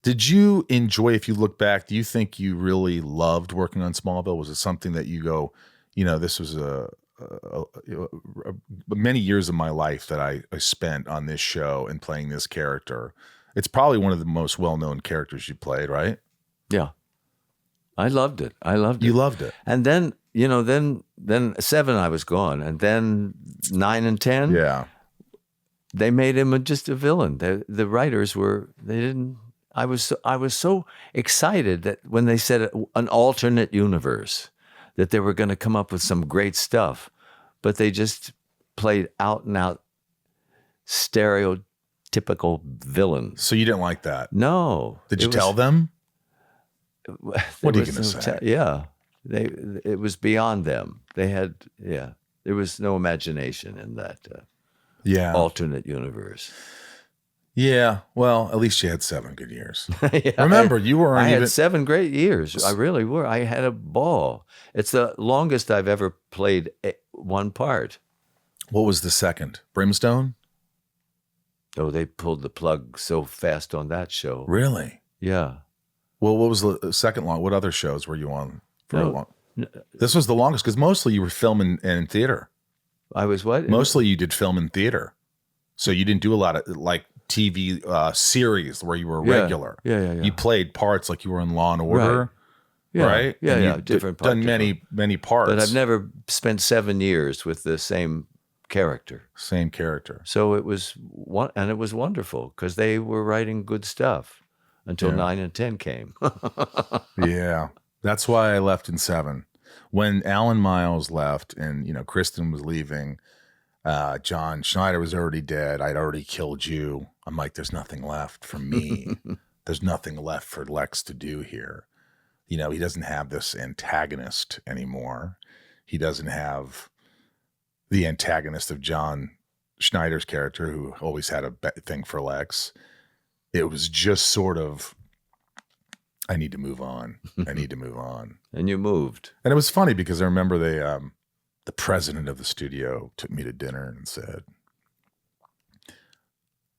Did you enjoy, if you look back, do you think you really loved working on Smallville? Was it something that you go, this was many years of my life that I spent on this show and playing this character. It's probably one of the most well-known characters you played, right? Yeah. I loved it. You loved it. And then, then 7, I was gone. And then 9 and 10, Yeah. they made him just a villain. The writers I was so excited that when they said an alternate universe, that they were going to come up with some great stuff, but they just played out and out stereotypical villains. So you didn't like that? No. Did you tell them? What are you going to say? Yeah. It was beyond them. There was no imagination in that alternate universe. Yeah, well, at least you had 7 good years. Yeah, Remember, you were on. I had 7 great years. I really were. I had a ball. It's the longest I've ever played one part. What was the second? Brimstone? Oh, they pulled the plug so fast on that show. Really? Yeah. Well, what was the second long? What other shows were you on for a long? This was the longest because mostly you were filming in theater. I was what? Mostly you did film in theater. So you didn't do a lot of like TV series where you were regular. Yeah. You played parts like you were in Law and Order, right? Yeah, and different parts. Done many parts. But I've never spent 7 years with the same character. Same character. So it was wonderful because they were writing good stuff until 9 and 10 came. Yeah, that's why I left in 7. When Alan Miles left and Kristen was leaving, John Schneider was already dead. I'd already killed you. I'm like, there's nothing left for me. There's nothing left for Lex to do here. He doesn't have this antagonist anymore. He doesn't have the antagonist of John Schneider's character, who always had a thing for Lex. It was just sort of, I need to move on. I need to move on. And you moved. And it was funny because I remember the president of the studio took me to dinner and said,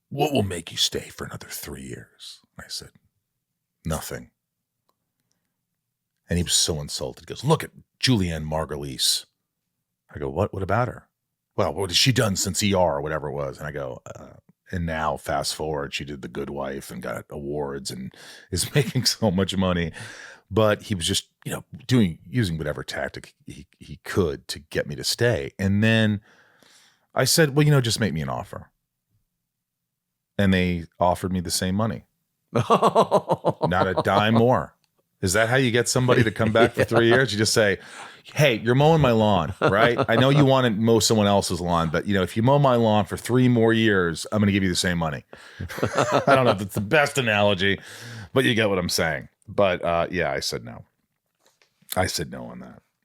"What will make you stay for another 3 years?" I said, "Nothing." And he was so insulted. He goes, "Look at Julianne Margulies." I go, "What about her?" "Well, what has she done since ER or whatever it was?" And I go, and now fast forward, she did The Good Wife and got awards and is making so much money. But he was just, using whatever tactic he could to get me to stay. And then I said, well, just make me an offer. And they offered me the same money. Not a dime more. Is that how you get somebody to come back for 3 years? You just say, hey, you're mowing my lawn, right? I know you want to mow someone else's lawn, but if you mow my lawn for 3 more years, I'm going to give you the same money. I don't know if it's the best analogy, but you get what I'm saying. But I said no. I said no on that.